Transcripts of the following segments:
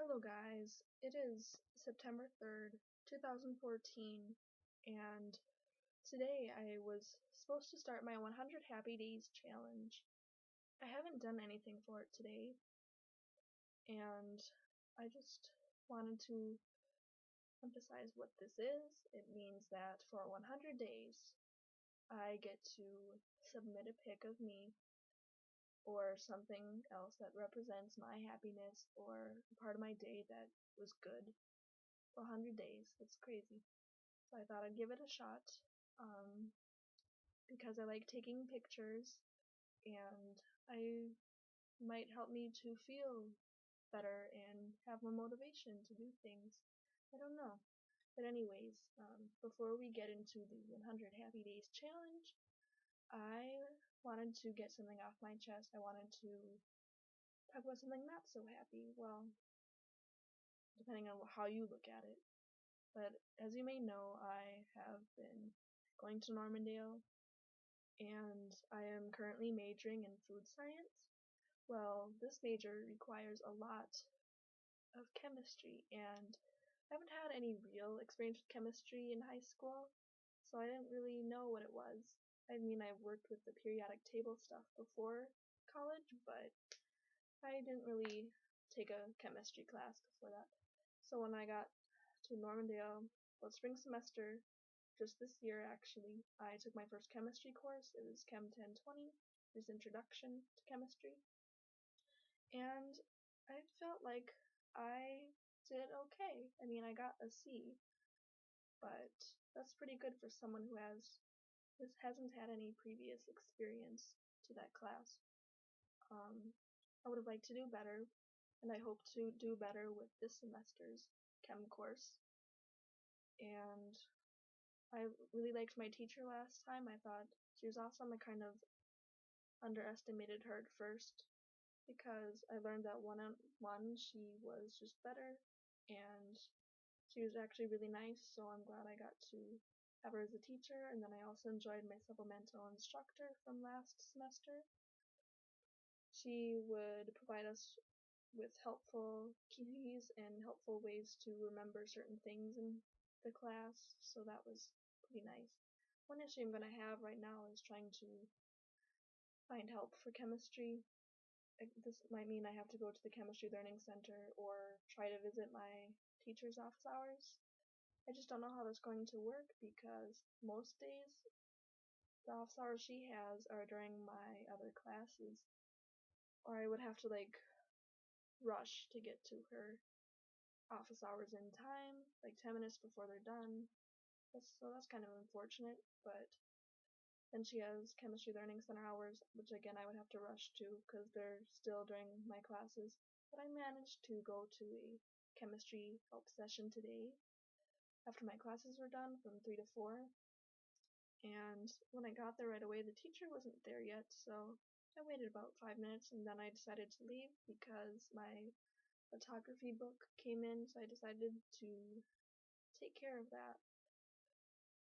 Hello guys, it is September 3rd, 2014, and today I was supposed to start my 100 Happy Days challenge. I haven't done anything for it today, and I just wanted to emphasize what this is. It means that for 100 days, I get to submit a pic of me or something else that represents my happiness or a part of my day that was good. 100 days. That's crazy. So I thought I'd give it a shot because I like taking pictures and I might help me to feel better and have more motivation to do things. I don't know. But anyways, before we get into the 100 Happy Days challenge, I wanted to get something off my chest. I wanted to talk about something not so happy. Well, depending on how you look at it. But as you may know, I have been going to Normandale, and I am currently majoring in food science. Well, this major requires a lot of chemistry, and I haven't had any real experience with chemistry in high school, so I didn't really know what it was. I mean, I worked with the periodic table stuff before college, but I didn't really take a chemistry class before that. So when I got to Normandale, well, spring semester, just this year actually, I took my first chemistry course. It was Chem 1020, it was Introduction to Chemistry, and I felt like I did okay. I mean, I got a C, but that's pretty good for someone who hasn't had any previous experience to that class. I would have liked to do better, and I hope to do better with this semester's Chem course. And I really liked my teacher last time. I thought she was awesome. I kind of underestimated her at first because I learned that one-on-one she was just better, and she was actually really nice, so I'm glad I got to have her as a teacher. And then I also enjoyed my supplemental instructor from last semester. She would provide us with helpful keys and helpful ways to remember certain things in the class, so that was pretty nice. One issue I'm going to have right now is trying to find help for chemistry. This might mean I have to go to the Chemistry Learning Center or try to visit my teacher's office hours. I just don't know how that's going to work because most days the office hours she has are during my other classes, or I would have to rush to get to her office hours in time, like 10 minutes before they're done. So that's kind of unfortunate, but then she has Chemistry Learning Center hours, which again I would have to rush to because they're still during my classes. But I managed to go to a chemistry help session today after my classes were done from 3 to 4. And when I got there right away, the teacher wasn't there yet, so I waited about 5 minutes and then I decided to leave because my photography book came in, so I decided to take care of that.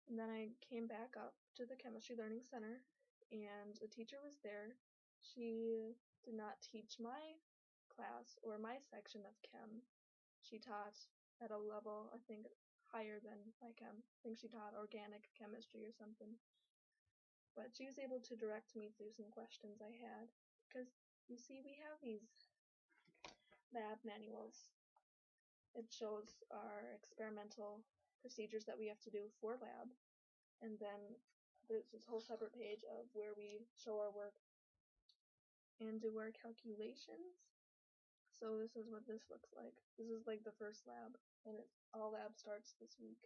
And then I came back up to the Chemistry Learning Center, and the teacher was there. She did not teach my class or my section of Chem. She taught at a level, I think, higher than my Chem. I think she taught organic chemistry or something. But she was able to direct me through some questions I had. Because, you see, we have these lab manuals. It shows our experimental procedures that we have to do for lab, and then there's this whole separate page of where we show our work and do our calculations. So this is what this looks like. This is like the first lab, and all lab starts this week.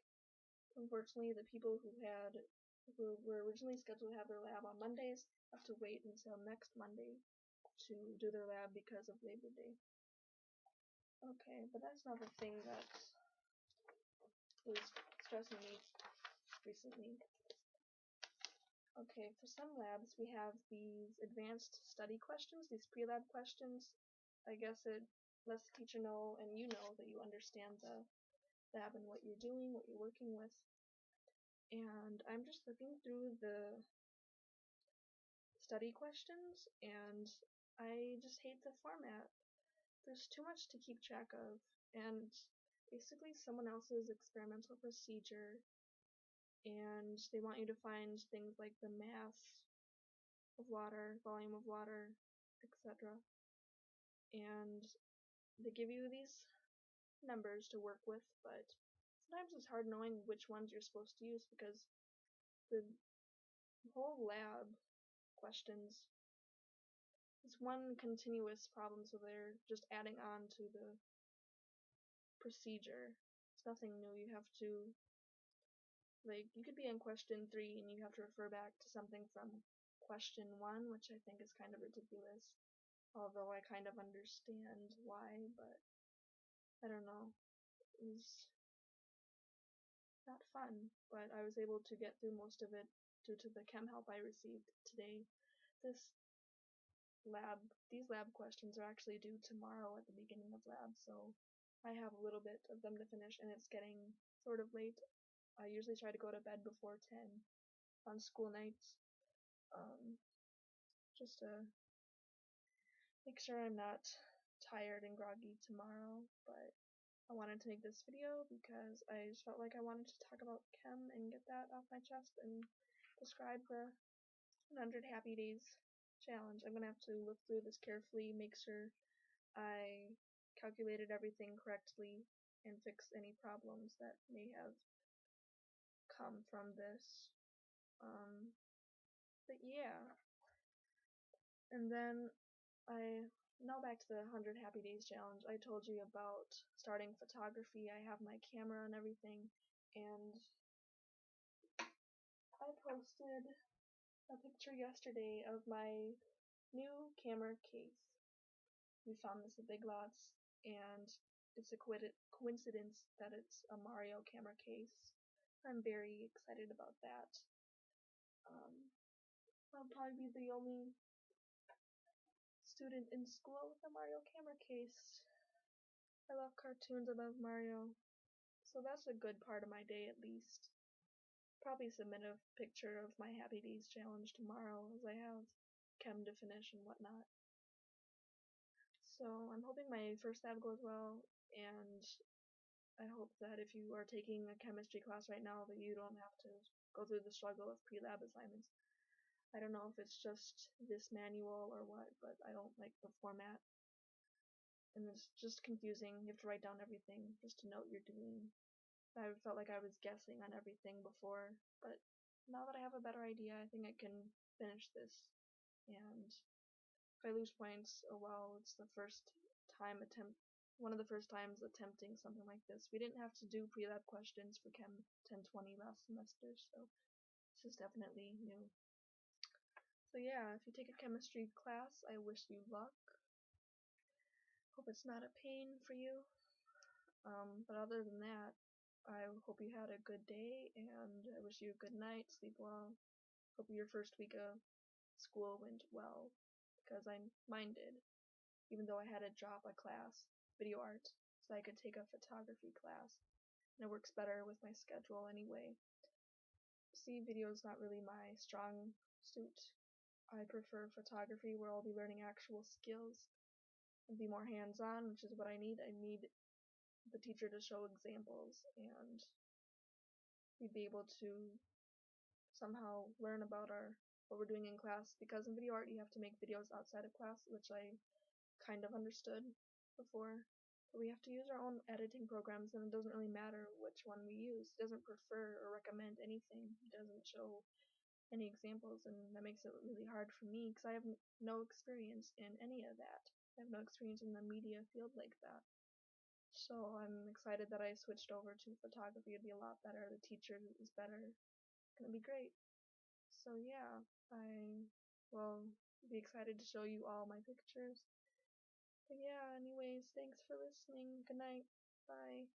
Unfortunately, the people who were originally scheduled to have their lab on Mondays have to wait until next Monday to do their lab because of Labor Day. Okay, but that's not the thing that was stressing me recently. Okay, for some labs we have these advanced study questions, these pre-lab questions. I guess it lets the teacher know and you know that you understand the lab and what you're doing, what you're working with. And I'm just looking through the study questions and I just hate the format. there's too much to keep track of, and basically someone else's experimental procedure, and they want you to find things like the mass of water, volume of water, etc. And they give you these numbers to work with, but sometimes it's hard knowing which ones you're supposed to use because the whole lab questions is one continuous problem, so they're just adding on to the procedure. It's nothing new. You have to, like, you could be in question 3 and you have to refer back to something from question 1, which I think is kind of ridiculous. Although I kind of understand why, but I don't know. It was not fun, but I was able to get through most of it due to the chem help I received today. This these lab questions are actually due tomorrow at the beginning of lab, so I have a little bit of them to finish, and it's getting sort of late. I usually try to go to bed before 10 on school nights, just to make sure I'm not tired and groggy tomorrow, but I wanted to make this video because I just felt like I wanted to talk about chem and get that off my chest and describe the 100 Happy Days challenge. I'm going to have to look through this carefully, make sure I calculated everything correctly, and fix any problems that may have come from this. But yeah. And then now back to the 100 Happy Days challenge. I told you about starting photography. I have my camera and everything, and I posted a picture yesterday of my new camera case. We found this at Big Lots, and it's a coincidence that it's a Mario camera case. I'm very excited about that. I'll probably be the only student in school with a Mario camera case. I love cartoons, I love Mario, so that's a good part of my day at least. Probably submit a picture of my Happy Days challenge tomorrow as I have chem to finish and whatnot. So I'm hoping my first lab goes well, and I hope that if you are taking a chemistry class right now that you don't have to go through the struggle of pre-lab assignments. I don't know if it's just this manual or what, but I don't like the format. And it's just confusing. You have to write down everything just to know what you're doing. I felt like I was guessing on everything before, but now that I have a better idea, I think I can finish this. And if I lose points, oh well, it's the one of the first times attempting something like this. We didn't have to do pre-lab questions for Chem 1020 last semester, so this is definitely new. So yeah, if you take a chemistry class, I wish you luck. Hope it's not a pain for you. But other than that, I hope you had a good day, and I wish you a good night, sleep well. Hope your first week of school went well, because mine did, even though I had to drop a class, video art, so I could take a photography class, and it works better with my schedule anyway. See, video is not really my strong suit. I prefer photography where I'll be learning actual skills and be more hands-on, which is what I need. I need the teacher to show examples, and we'd be able to somehow learn about what we're doing in class, because in video art you have to make videos outside of class, which I kind of understood before. But we have to use our own editing programs, and it doesn't really matter which one we use. It doesn't prefer or recommend anything. It doesn't show any examples, and that makes it really hard for me because I have no experience in any of that. I have no experience in the media field like that. So I'm excited that I switched over to photography. It'd be a lot better. The teacher is better. It's gonna be great. So yeah, I will be excited to show you all my pictures. But yeah, anyways, thanks for listening. Good night. Bye.